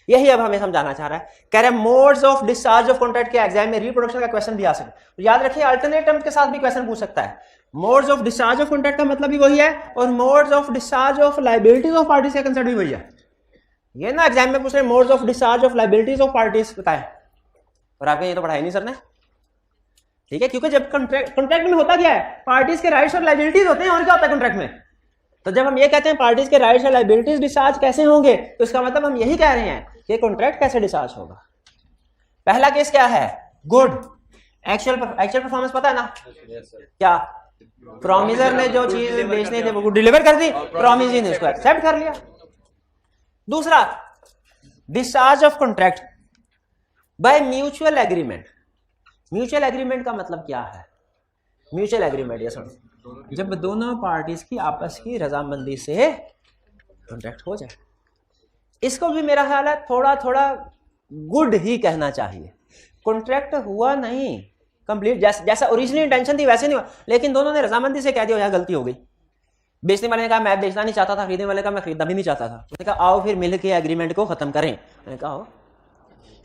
यही अब हमें समझाना चाह रहा है। कह रहे हैं modes of discharge of contract के एग्जाम में रिप्रोडक्शन का क्वेश्चन भी आ सकता है। तो याद रखिए अल्टरनेट टर्म्स के साथ भी क्वेश्चन पूछ सकता है। Modes of discharge of contract का मतलब भी वही है, और modes of discharge of liabilities of parties का कंसेप्ट भी वही है। ये ना एग्जाम में पूछ रहे modes of discharge of liabilities of parties बताएं, और आपने ये तो पढ़ाई नहीं सर ने, ठीक है? क्योंकि जब कॉन्ट्रैक्ट में होता क्या है, पार्टीज के राइट्स और लायबिलिटीज होते हैं, और क्या होता है कॉन्ट्रैक्ट में। तो जब हम ये कहते हैं पार्टीज के राइट्स और लायबिलिटीज डिस्चार्ज कैसे होंगे, तो इसका मतलब हम यही कह रहे हैं कि कॉन्ट्रैक्ट कैसे डिस्चार्ज होगा। पहला केस क्या है, गुड एक्चुअल परफॉर्मेंस, पता है ना क्या? प्रॉमिसर ने जो चीज बेचनी थी वो डिलीवर कर दी, प्रॉमिसर ने उसको एक्सेप्ट कर लिया। दूसरा discharge of contract by mutual agreement. Mutual agreement का मतलब क्या है? म्यूचुअल एग्रीमेंट ये सुनो, जब दोनों पार्टीज की आपस की रजामंदी से कॉन्ट्रैक्ट हो जाए। इसको भी मेरा ख्याल है थोड़ा थोड़ा गुड ही कहना चाहिए। कॉन्ट्रैक्ट हुआ नहीं कंप्लीट, जैसा ओरिजिनल इंटेंशन थी वैसे नहीं हुआ, लेकिन दोनों ने रजामंदी से कह दिया यार गलती हो गई। बेचने वाले ने कहा मैं बेचना नहीं चाहता था, खरीदने वाले का मैं खरीदना भी नहीं चाहता था। उसने कहा आओ फिर मिल के एग्रीमेंट को खत्म करें। मैंने कहा आओ,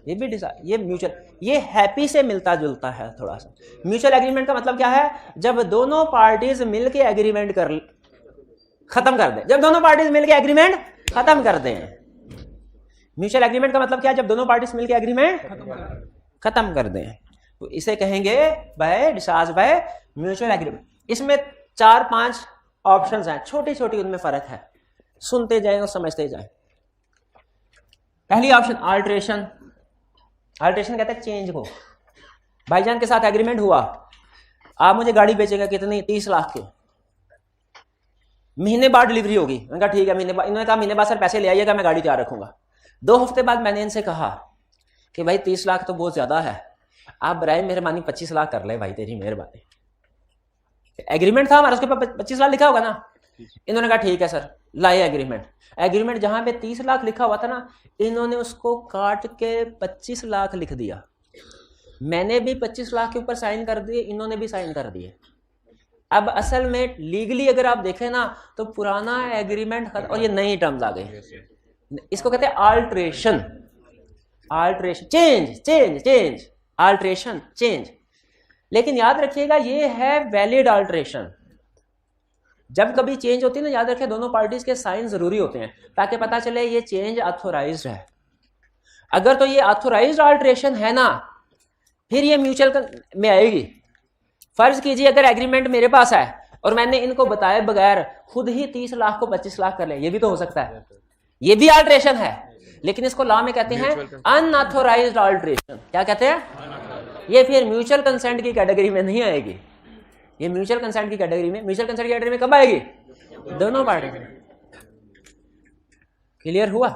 ये भी ये म्यूचुअल, ये हैप्पी से मिलता जुलता है थोड़ा सा। म्यूचुअल एग्रीमेंट का मतलब क्या है, जब दोनों पार्टीज मिलके एग्रीमेंट खत्म कर दें। जब दोनों पार्टीज मिलके एग्रीमेंट खत्म कर दें। म्यूचुअल एग्रीमेंट का मतलब क्या है, जब दोनों पार्टीज मिलके एग्रीमेंट खत्म कर दें, तो इसे कहेंगे by discharge by mutual agreement. इसमें 4-5 ऑप्शंस हैं, छोटी छोटी उनमें फर्क है, सुनते जाएं और समझते जाएं। पहली ऑप्शन अल्टरेशन। अल्टरेशन कहते हैं चेंज को। भाईजान के साथ एग्रीमेंट हुआ, आप मुझे गाड़ी बेचेगा कितनी, 30 लाख की, महीने बाद डिलीवरी होगी। मैंने कहा ठीक है महीने बाद। इन्होंने कहा महीने बाद सर पैसे ले आइएगा, मैं गाड़ी तैयार रखूंगा। 2 हफ्ते बाद मैंने इनसे कहा कि भाई 30 लाख तो बहुत ज्यादा है, आप बराए मेहरबानी 25 लाख कर ले भाई, तेरी मेहरबानी। एग्रीमेंट था हमारा, उसके ऊपर 25 लाख लिखा होगा ना। इन्होंने कहा ठीक है सर, लाए एग्रीमेंट। एग्रीमेंट जहां पे 30 लाख लिखा हुआ था ना, इन्होंने उसको काट के 25 लाख लिख दिया। मैंने भी 25 लाख के ऊपर साइन कर दिए, इन्होंने भी साइन कर दिए। अब असल में लीगली अगर आप देखें ना, तो पुराना एग्रीमेंट और ये नई टर्म्स आ गए, इसको कहते हैं alteration. Alteration change, change change, alteration change. लेकिन याद रखिएगा ये है वैलिड अल्टरेशन। जब कभी चेंज होती है ना, याद रखें दोनों पार्टीज के साइन जरूरी होते हैं, ताकि पता चले ये चेंज ऑथोराइज्ड है। अगर तो ये ऑथोराइज्ड अल्टरेशन है ना, फिर ये म्यूचुअल में आएगी। फर्ज कीजिए अगर एग्रीमेंट मेरे पास है और मैंने इनको बताए बगैर खुद ही 30 लाख को 25 लाख कर ले, ये भी तो हो सकता है, ये भी अल्टरेशन है। लेकिन इसको लॉ में कहते हैं अनऑथोराइज्ड अल्टरेशन। क्या कहते हैं? ये फिर म्यूचुअल कंसेंट की कैटेगरी में नहीं आएगी। ये म्यूचुअल कंसेंट की कैटेगरी में, म्यूचुअल कंसेंट की कैटेगरी में कब आएगी? दोनों पार्टी। क्लियर हुआ?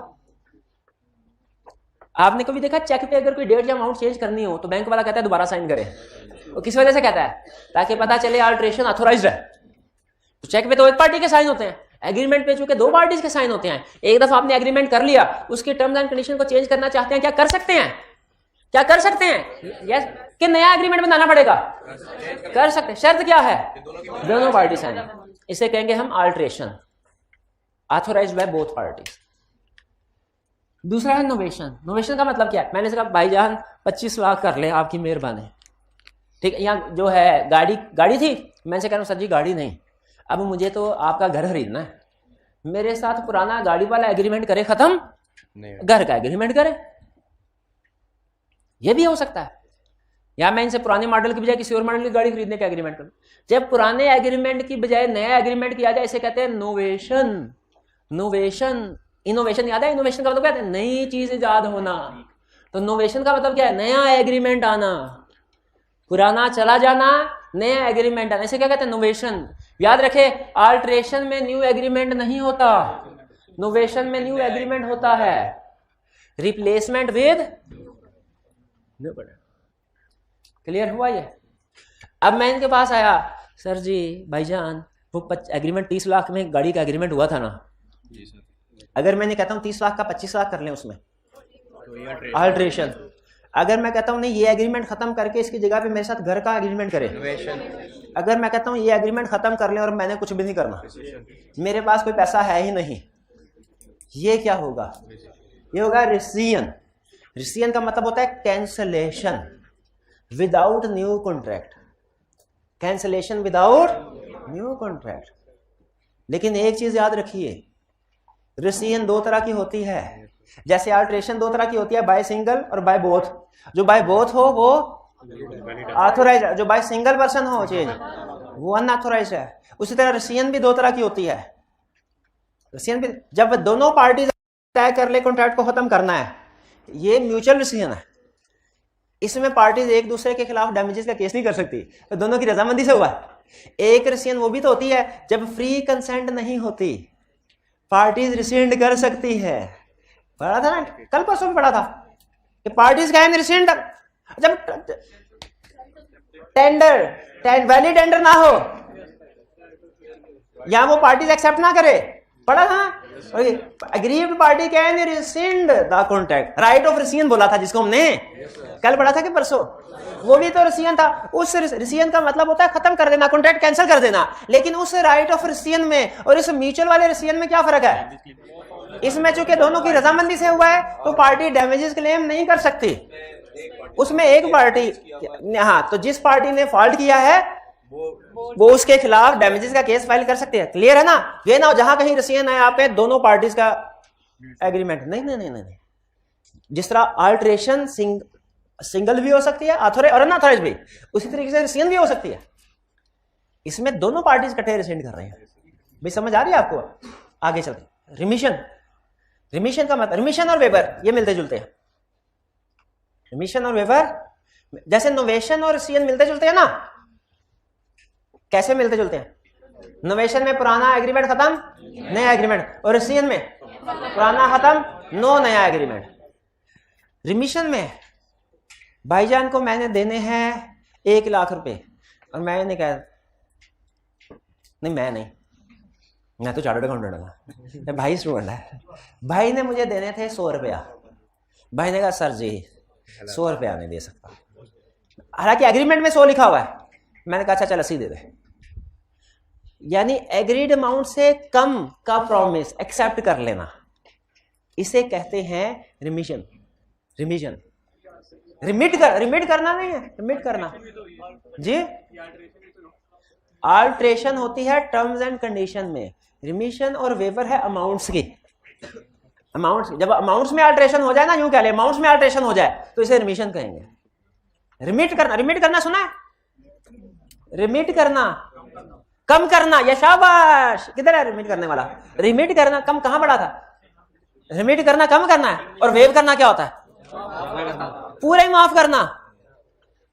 आपने कभी देखा चेक पे अगर कोई डेट या अमाउंट चेंज करनी हो तो बैंक वाला कहता है दोबारा साइन करें, तो किस वजह से कहता है? ताकि पता चले अल्टरेशन ऑथोराइज्ड है। तो चेक पे तो एक पार्टी के साइन होते हैं, एग्रीमेंट पे चूंकि 2 पार्टीज के साइन होते हैं। एक दफा आपने एग्रीमेंट कर लिया, उसके टर्म्स एंड कंडीशन को चेंज करना चाहते हैं, क्या कर सकते हैं? क्या कर सकते हैं? यस कि नया एग्रीमेंट बनाना पड़ेगा? कर सकते हैं। शर्त क्या है? दोनों पार्टी साइन। इसे कहेंगे हम alteration, authorised by both parties. दूसरा है नोवेशन। नोवेशन का मतलब क्या है? मैंने कहा भाईजान 25 लाख कर ले, आपकी मेहरबानी। ठीक है, यहाँ जो है गाड़ी थी, मैं से कह रहा हूँ सर जी गाड़ी नहीं, अब मुझे तो आपका घर खरीदना है, मेरे साथ पुराना गाड़ी वाला एग्रीमेंट करे, खत्म, घर का एग्रीमेंट करे, ये भी हो सकता है। या मैं इनसे पुराने मॉडल की बजाय किसी और मॉडल की गाड़ी खरीदने का एग्रीमेंट करूं। जब पुराने एग्रीमेंट की बजाय नया एग्रीमेंट किया जाए, इसे कहते हैं नोवेशन। नोवेशन, इनोवेशन याद है? इनोवेशन का मतलब क्या है? नई चीज इजाद होना। तो नोवेशन का मतलब क्या है? नया एग्रीमेंट आना, पुराना चला जाना, नया एग्रीमेंट आना, इसे क्या कहते हैं? नोवेशन। याद रखे, अल्टरेशन में न्यू एग्रीमेंट नहीं होता, नोवेशन में न्यू एग्रीमेंट होता है, रिप्लेसमेंट विद। क्लियर हुआ ये? अब मैं इनके पास आया, सर जी भाईजान वो एग्रीमेंट 30 लाख में गाड़ी का एग्रीमेंट हुआ था ना, अगर मैंने कहता हूँ 30 लाख का 25 लाख कर लें उसमें अल्टरेशन, अगर मैं कहता हूँ नहीं ये एग्रीमेंट खत्म करके इसकी जगह पे मेरे साथ घर का एग्रीमेंट करें, अगर मैं कहता हूँ ये एग्रीमेंट खत्म कर लें और मैंने कुछ भी नहीं करना, मेरे पास कोई पैसा है ही नहीं, ये क्या होगा? ये होगा रिसियन। रिसियन का मतलब होता है cancellation without new contract, cancellation without new contract. लेकिन एक चीज याद रखिए, रिसियन दो तरह की होती है, जैसे अल्टरेशन दो तरह की होती है, बाय सिंगल और बाय बोथ। जो बाय बोथ हो वो ऑथोराइज है, जो बाय सिंगल पर्सन हो चेंज वो अनऑथोराइज है। उसी तरह रिसियन भी दो तरह की होती है। रिसियन भी जब दोनों पार्टीज तय कर ले कॉन्ट्रैक्ट को खत्म करना है, ये म्यूचुअल रिसियन है। इसमें पार्टीज एक दूसरे के खिलाफ डैमेजेस का केस नहीं कर सकती, तो दोनों की रजामंदी से हुआ है। एक रिसियन वो भी तो होती है जब फ्री कंसेंट नहीं होती, पार्टीज रिसेंड कर सकती है। पढ़ा था ना, कल परसों में पढ़ा था कि पार्टीज कैन रिसेंड जब टेंडर वैलिड टेंडर ना हो या वो पार्टीज एक्सेप्ट ना करे, पढ़ा था ना। Aggrieved party can rescind the contract, right of rescission बोला था जिसको हमने कल पढ़ा था कि परसों, वो भी तो रिसियन था। उस रिसियन का मतलब होता है खत्म कर देना, कॉन्ट्रैक्ट कैंसिल कर देना। लेकिन उस राइट ऑफ रिसियन में और इस म्यूचुअल वाले रिसियन में क्या फर्क है? इसमें चूंकि दोनों की रजामंदी से हुआ है तो पार्टी डैमेजेस क्लेम नहीं कर सकती। उसमें एक पार्टी, हाँ, तो जिस पार्टी ने फॉल्ट किया है वो उसके खिलाफ डैमेजेस का केस फाइल कर सकते हैं। क्लियर है ना? ये ना जहां कहीं रिसियन है आप दोनों पार्टीज का एग्रीमेंट, नहीं नहीं नहीं नहीं। जिस तरह अल्टरेशन सिंगल भी हो सकती है ऑथोराइज और अनऑथोराइज भी, उसी तरीके से रिसियन भी हो सकती है। इसमें दोनों पार्टीज इकट्ठे रिसेंड कर रहे हैं। भाई समझ आ रही है आपको? आगे चलते। रिमिशन, रिमिशन का मतलब, रिमिशन और वेबर ये मिलते जुलते हैं। रिमिशन और वेबर जैसे नोवेशन और रिसियन मिलते जुलते हैं ना, कैसे मिलते जुलते हैं? नोवेशन में पुराना एग्रीमेंट खत्म, नया एग्रीमेंट, और रिसियन में पुराना खत्म, नो नया एग्रीमेंट। रिमिशन में भाईजान को मैंने देने हैं 1 लाख रुपए और मैंने कहा नहीं मैं नहीं, मैं तो चार्टर्ड अकाउंटेंट हूँ, भाई स्टूडेंट है, भाई ने मुझे देने थे 100 रुपया। भाई ने कहा सर जी 100 रुपया नहीं दे सकता, हालांकि एग्रीमेंट में 100 लिखा हुआ है। मैंने कहा अच्छा चल 80 दे दे। यानी एग्रीड अमाउंट से कम का प्रॉमिस एक्सेप्ट कर लेना, इसे कहते हैं रिमिशन। रिमिशन रिमिट करना नहीं है, रिमिट करना जी। अल्टरेशन होती है टर्म्स एंड कंडीशन में, रिमिशन और वेवर है अमाउंट्स की। अमाउंट्स, जब अमाउंट्स में अल्टरेशन हो जाए ना, यूं कह ले अमाउंट्स में अल्टरेशन हो जाए तो इसे रिमिशन कहेंगे। रिमिट करना सुना है? रिमिट करना, कम करना, या शाबाश, किधर है रिमिट करने वाला? रिमिट करना कम कहां पड़ा था? रिमिट करना कम करना है, और वेव करना क्या होता है? पूरा ही माफ करना।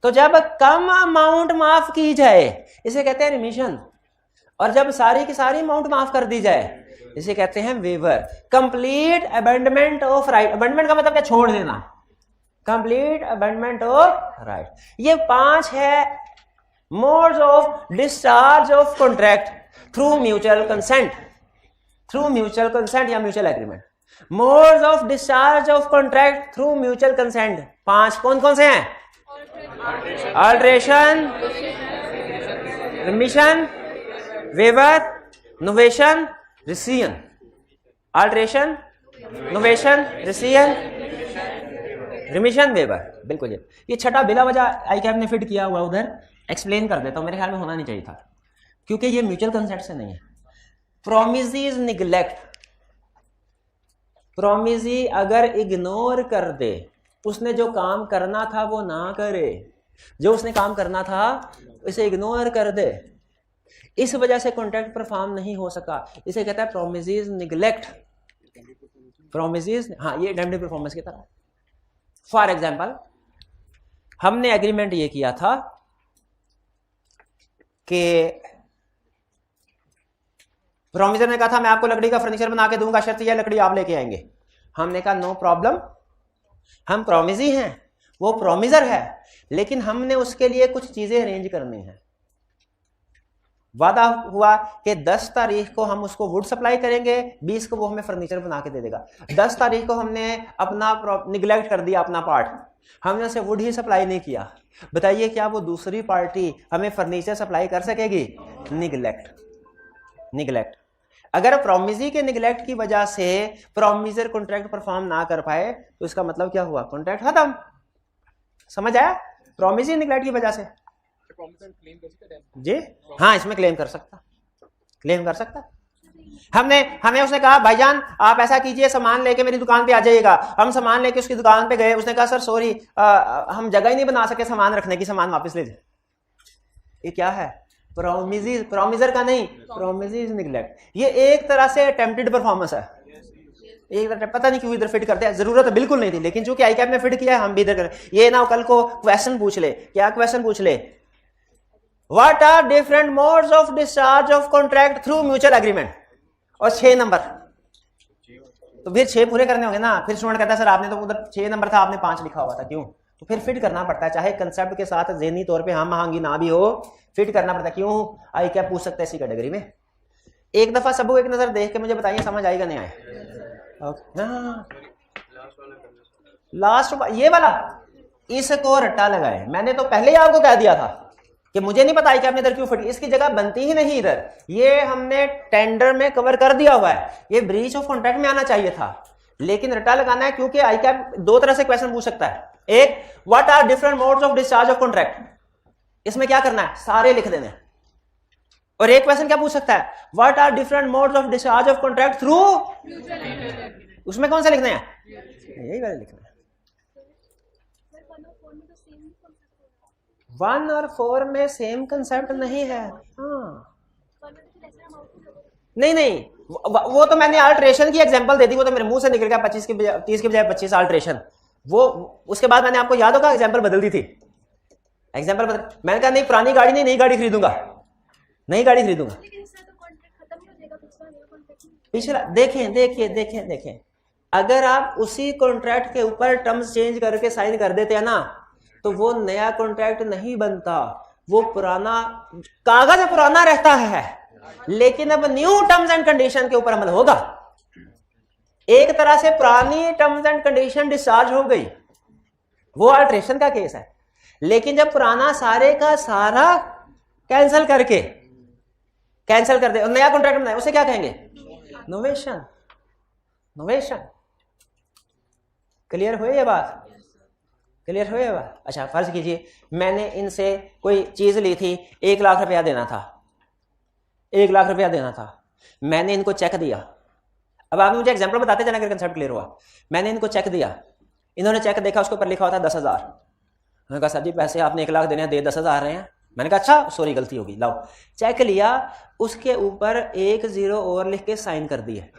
तो जब कम अमाउंट माफ की जाए इसे कहते हैं रिमिशन, और जब सारी की सारी अमाउंट माफ कर दी जाए इसे कहते हैं waiver. Complete abandonment of right, abandonment का मतलब क्या? छोड़ देना। Complete abandonment of right. ये 5 है modes of discharge of contract through mutual consent, through mutual consent या mutual agreement. Modes of discharge of contract through mutual consent 5 कौन कौन से हैं? Alteration, remission, waiver, novation, rescission. Alteration, novation, rescission, remission, waiver. बिल्कुल ये छठा बिला वजह आई कैप ने फिट किया हुआ उधर, एक्सप्लेन कर देता हूं, मेरे ख्याल में होना नहीं चाहिए था। क्योंकि ये म्यूचुअल कंसेंट से नहीं है। प्रोमिसेस निगलेक्ट, प्रोमिसी अगर इग्नोर कर दे, उसने जो काम करना था वो ना करे, जो उसने काम करना था उसे इग्नोर कर दे, इस वजह से कॉन्ट्रैक्ट परफॉर्म नहीं हो सका, इसे कहता है प्रोमिसेस निगलेक्ट। प्रोमिसेस, हाँ, ये डैम्ड परफॉर्मेंस की तरह। फॉर एग्जाम्पल, हमने एग्रीमेंट ये किया था कि प्रोमिसर ने कहा था मैं आपको लकड़ी का फर्नीचर बना के दूंगा, शर्त यह लकड़ी आप लेके आएंगे। हमने कहा नो प्रॉब्लम, हम प्रोमिसी हैं, वो प्रोमिसर है, लेकिन हमने उसके लिए कुछ चीजें अरेंज करनी है। वादा हुआ कि 10 तारीख को हम उसको वुड सप्लाई करेंगे, 20 को वो हमें फर्नीचर बना के दे देगा। 10 तारीख को हमने अपना निगलेक्ट कर दिया अपना पार्ट, हमने उसे वुड ही सप्लाई नहीं किया। बताइए क्या वो दूसरी पार्टी हमें फर्नीचर सप्लाई कर सकेगी? निगलेक्ट। अगर प्रोमिसी के निगलेक्ट की वजह से प्रोमिसर कॉन्ट्रैक्ट परफॉर्म ना कर पाए तो इसका मतलब क्या हुआ? कॉन्ट्रैक्ट खत्म। समझ आया? प्रोमिसी निगलेक्ट की वजह से जी हाँ, इसमें क्लेम कर सकता, हमें उसने कहा भाईजान आप ऐसा कीजिए, सामान लेके मेरी दुकान पे आ जाइएगा। हम सामान लेके उसकी दुकान पे गए, उसने कहा सर सॉरी हम जगह ही नहीं बना सके सामान रखने की, सामान वापस ले जाए। ये क्या है? प्रोमिसर का नहीं, प्रोमिसी निगलेक्ट। ये एक तरह से अटेम्प्टेड परफॉर्मेंस है। एक तरह पता नहीं क्यों इधर फिट करते हैं, जरूरत बिल्कुल नहीं थी, लेकिन चूंकि आईकैप ने फिट किया है हम भी इधर करें। ये ना कल को क्वेश्चन पूछ ले, क्या क्वेश्चन पूछ ले? What are different modes of discharge of contract through mutual agreement? और 6 नंबर, तो फिर 6 पूरे करने होंगे ना। फिर स्टूडेंट कहता है सर आपने तो उधर 6 नंबर था, आपने 5 लिखा हुआ था, क्यों? तो फिर फिट करना पड़ता है, चाहे कंसेप्ट के साथ ज़हनी तौर पे हम महंगी ना भी हो, फिट करना पड़ता है। क्यों? आई क्या पूछ सकते हैं इसी कैटेगरी में। एक दफा सबको एक नजर देख के मुझे बताइए समझ आएगा नहीं आए? लास्ट ये वाला, इसको रट्टा लगाए। मैंने तो पहले ही आपको कह दिया था कि मुझे नहीं पता कि आपने इधर क्यों फटी, इसकी जगह बनती ही नहीं इधर। ये हमने टेंडर में कवर कर दिया हुआ है, ये ब्रीच ऑफ कॉन्ट्रैक्ट में आना चाहिए था, लेकिन रट्टा लगाना है क्योंकि आई कैप 2 तरह से क्वेश्चन पूछ सकता है। एक, what are different modes of discharge of contract, इसमें क्या करना है? सारे लिख देने। और एक क्वेश्चन क्या पूछ सकता है? What are different modes of discharge of contract through, उसमें कौन सा लिखना है? यही वाले लिखना है। 1 और 4 में सेम कंसेप्ट नहीं है। हाँ, नहीं, वो तो मैंने अल्ट्रेशन की एग्जांपल दे दी, वो तो मेरे मुंह से निकल गया 25 की बजाय 30 की बजाय 25 अल्ट्रेशन। वो उसके बाद मैंने आपको याद होगा एग्जांपल बदल दी थी। एग्जांपल बदल, मैंने कहा नहीं पुरानी गाड़ी नहीं, नई गाड़ी खरीदूंगा, नई गाड़ी खरीदूंगा। पिछला देखें, अगर आप उसी कॉन्ट्रैक्ट के ऊपर टर्म्स चेंज करके साइन कर देते हैं ना, तो वो नया कॉन्ट्रैक्ट नहीं बनता, वो पुराना कागज पुराना रहता है, लेकिन अब न्यू टर्म्स एंड कंडीशन के ऊपर अमल होगा। एक तरह से पुरानी टर्म्स एंड कंडीशन डिस्चार्ज हो गई, वो अल्ट्रेशन का केस है। लेकिन जब पुराना सारे का सारा कैंसिल कर दे और नया कॉन्ट्रैक्ट बनाए, उसे क्या कहेंगे? नोवेशन। क्लियर हुई ये बात? अच्छा, फर्ज कीजिए मैंने इनसे कोई चीज ली थी, 1 लाख रुपया देना था, मैंने इनको चेक दिया। अब आप मुझे एग्जांपल बताते जाना अगर कंसेप्ट क्लियर हुआ। मैंने इनको चेक दिया, इन्होंने चेक देखा, उसके ऊपर लिखा होता 10,000। मैंने कहा सर जी पैसे आपने 1 लाख देने हैं, दे 10,000 रहे हैं। मैंने कहा अच्छा सॉरी गलती होगी, लाओ। चेक लिया, उसके ऊपर 1 0 और लिख के साइन कर दिए,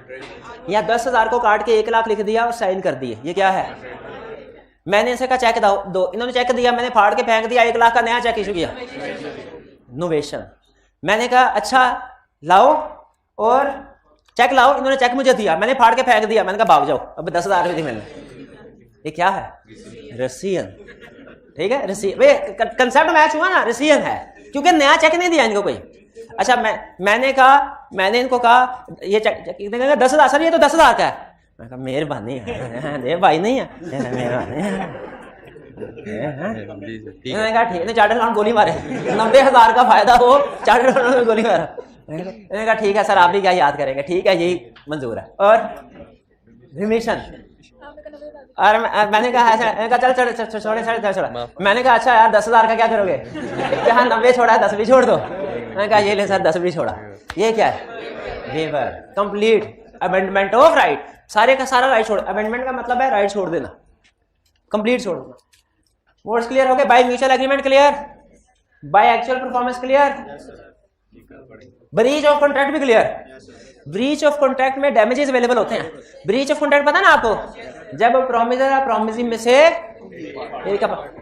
या 10,000 को काट के 1 लाख लिख दिया और साइन कर दिए। ये क्या है? मैंने इनसे कहा चेक दो, इन्होंने चेक दिया, मैंने फाड़ के फेंक दिया, 1 लाख का नया चेक इशू किया। नोवेशन। मैंने कहा अच्छा लाओ और चेक लाओ, इन्होंने चेक मुझे दिया, मैंने फाड़ के फेंक दिया, मैंने कहा भाग जाओ, अब 10,000 रुपये दी मैंने। ये क्या है? रेसियन। ठीक है, कंसेप्ट मैच हुआ ना, रेसियन है, क्योंकि नया चेक नहीं दिया इनको कोई। अच्छा, मैंने इनको कहा ये चेक 10,000 सर, ये तो 10,000 का है। मैं कहा मेहरबानी है, दे भाई नहीं है, मेहरबानी है। मैंने कहा ठीक है, चार्टर्ड अकाउंट गोली मारे, 90,000 का फायदा हो, चार्टर्ड अकाउंट में गोली मारा। मैंने कहा ठीक है सर, आप भी क्या याद करेंगे, ठीक है यही मंजूर है। और रिमिशन, और मैंने कहा ऐसा, चल छोड़ा। मैंने कहा अच्छा यार 10,000 का क्या करोगे? जहाँ 90 छोड़ा है 10 भी छोड़ दो। मैंने कहा ये ले सर 10 भी छोड़ा। ये क्या है? Waiver, complete amendment of right. सारे का सारा राइट छोड़, अमेंडमेंट का मतलब है राइट छोड़ देना, कंप्लीट छोड़ देना। वर्ड्स क्लियर हो गए? Bye mutual agreement clear, by actual performance clear, breach of contract भी क्लियर। ब्रीच ऑफ कॉन्ट्रैक्ट में डैमेजेस अवेलेबल होते हैं। ब्रीच ऑफ कॉन्ट्रैक्ट पता ना आपको, जब प्रोमिसर या प्रोमिसिंग में से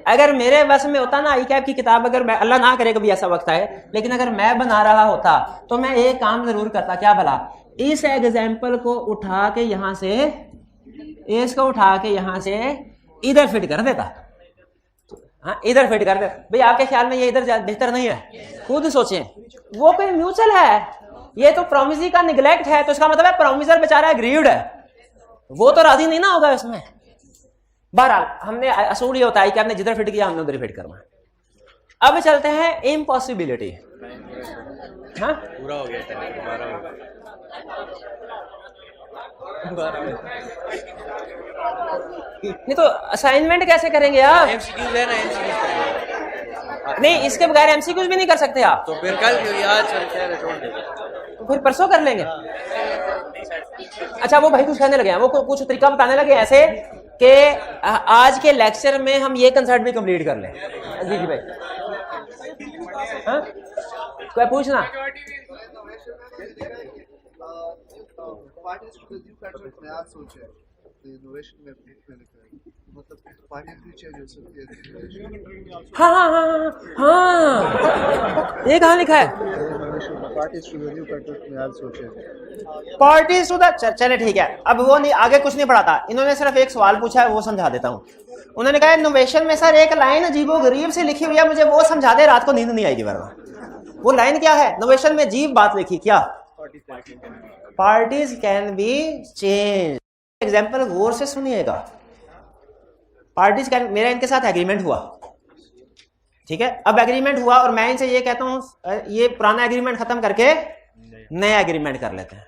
अगर मेरे बस में होता ना आई कैप की किताब, अगर मैं, अल्लाह ना करे कभी ऐसा वक्त आए, लेकिन अगर मैं बना रहा होता तो मैं एक काम जरूर करता। क्या भला? इस एग्जाम्पल को उठा के यहां से, इसको उठा के यहां से इधर फिट कर देता। हाँ, इधर फिट कर दे। भाई आपके ख्याल में ये इधर बेहतर नहीं है? खुद सोचें, वो कोई म्यूचुअल है, ये तो प्रोमिसी का निगलेक्ट है, तो इसका मतलब है प्रोमिसर बेचारा एग्रीव्ड है, वो तो राजी नहीं ना होगा इसमें। बहरहाल हमने असूल ये होता है कि आपने जिधर फिट किया हमने उधर फिट करना। अब चलते हैं इम्पॉसिबिलिटी। हाँ पूरा हो गया, नहीं तो असाइनमेंट कैसे करेंगे आप? एमसीक्यूज है ना, एमसीक्यूज करेंगे। नहीं, इसके बगैर एमसीक्यूज भी नहीं कर सकते आप। तो फिर कल आज चलते हैं, छोड़ देंगे, तो फिर परसों कर लेंगे। अच्छा वो भाई कुछ कहने लगे हैं, वो कुछ तरीका बताने लगे ऐसे कि आज के लेक्चर में हम ये कंसेप्ट भी कंप्लीट कर लें। जी जी भाई, हाँ कोई पूछना? हाँ हाँ हाँ हाँ, ये कहाँ लिखा है? पार्टीज टू द, चले ठीक है। अब वो नहीं, आगे कुछ नहीं पढ़ाता, इन्होंने सिर्फ एक सवाल पूछा है, वो समझा देता हूँ। उन्होंने कहा इनोवेशन में सर एक लाइन अजीबो गरीब से लिखी हुई है, मुझे वो समझा दे, रात को नींद नहीं आएगी वरना। वो लाइन क्या है? इनोवेशन में अजीब बात लिखी, क्या? Parties can be change. Example गौर से सुनिएगा। पार्टीज कैन, मेरा इनके साथ एग्रीमेंट हुआ, ठीक है। अब एग्रीमेंट हुआ और मैं इनसे ये कहता हूं ये पुराना एग्रीमेंट खत्म करके नया एग्रीमेंट कर लेते हैं।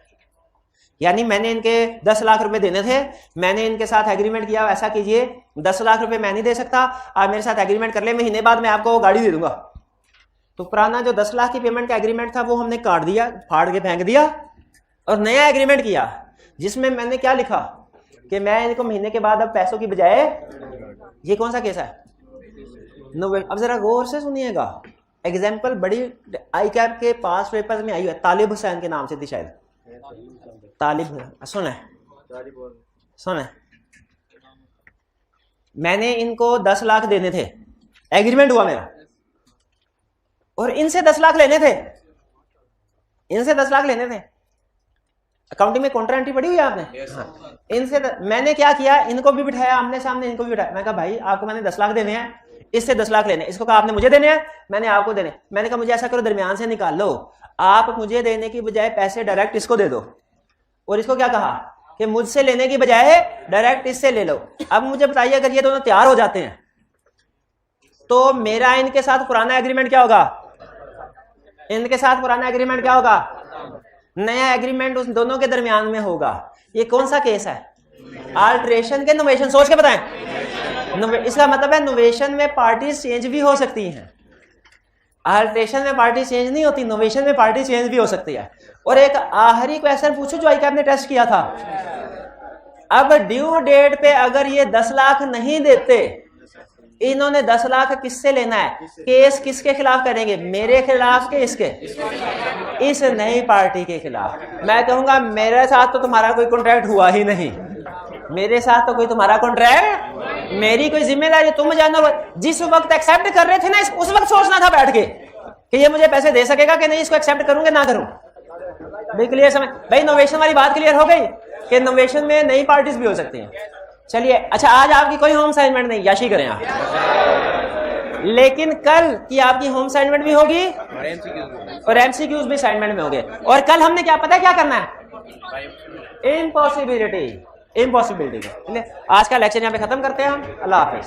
यानी मैंने इनके 10 लाख रुपए देने थे, मैंने इनके साथ एग्रीमेंट किया, ऐसा कीजिए 10 लाख रुपए मैं नहीं दे सकता, आप मेरे साथ एग्रीमेंट कर ले, महीने बाद मैं आपको गाड़ी दे दूंगा। तो पुराना जो 10 लाख की पेमेंट का एग्रीमेंट था वो हमने काट दिया, फाड़ के फेंक दिया, और नया एग्रीमेंट किया जिसमें मैंने क्या लिखा कि मैं इनको महीने के बाद अब पैसों की बजाय, ये कौन सा केस है? अब जरा गौर से सुनिएगा। एग्जाम्पल बड़ी आई कैप के पास पेपर्स में आई हुई है, तालिब हुसैन के नाम से थी शायद, तालिब, सुने मैंने इनको 10 लाख देने थे, एग्रीमेंट हुआ मेरा, और इनसे 10 लाख लेने थे, इनसे 10 लाख लेने थे। अकाउंटिंग में कॉन्ट्रा एंट्री पड़ी हुई है आपने? हाँ। इनसे मैंने क्या किया, इनको भी बिठाया आमने सामने, इनको भी बिठाया। मैं कहा भाई आपको मैंने 10 लाख देने हैं, इससे 10 लाख लेने, इसको कहा आपने मुझे देने हैं, मैंने आपको देने। मैंने कहा मुझे ऐसा करो दरमियान से निकाल लो, आप मुझे देने की बजाय पैसे डायरेक्ट इसको दे दो, और इसको क्या कहा कि मुझसे लेने की बजाय डायरेक्ट इससे ले लो। अब मुझे बताइए अगर ये दोनों तैयार हो जाते हैं तो मेरा इनके साथ पुराना एग्रीमेंट क्या होगा? इनके साथ पुराना एग्रीमेंट क्या होगा? नया एग्रीमेंट उस दोनों के दरमियान में होगा। ये कौन सा केस है? अल्टरेशन के नोवेशन। सोच के बताएं, इसका मतलब है नोवेशन में पार्टीज चेंज भी हो सकती हैं। अल्टरेशन में पार्टी चेंज नहीं होती, नोवेशन में पार्टी चेंज भी हो सकती है। और एक आखिरी क्वेश्चन पूछो जो आईकैप ने टेस्ट किया था। अब ड्यू डेट पे अगर ये 10 लाख नहीं देते, इन्होंने 10 लाख किससे लेना है? केस किसके खिलाफ करेंगे? मेरे खिलाफ के इसके? इस नई पार्टी के खिलाफ। मैं कहूंगा मेरे साथ तो तुम्हारा कोई कॉन्ट्रैक्ट हुआ ही नहीं, मेरे साथ तो कोई तुम्हारा कॉन्ट्रैक्ट, मेरी कोई जिम्मेदारी तुम जानो। जिस वक्त एक्सेप्ट कर रहे थे ना, उस वक्त सोचना था बैठ के कि ये मुझे पैसे दे सकेगा कि नहीं, इसको एक्सेप्ट करूंगे ना करूं। भाई क्लियर समझ? भाई नोवेशन वाली बात क्लियर हो गई कि नोवेशन में नई पार्टीज भी हो सकती हैं। चलिए अच्छा, आज आपकी कोई होम असाइनमेंट नहीं, याशी करें आप, लेकिन कल की आपकी होम असाइनमेंट भी होगी और एमसीक्यूज भी असाइनमेंट में होंगे। और कल हमने क्या पता है क्या करना है? इम्पॉसिबिलिटी। आज का लेक्चर यहाँ पे खत्म करते हैं हम। अल्लाह हाफिज।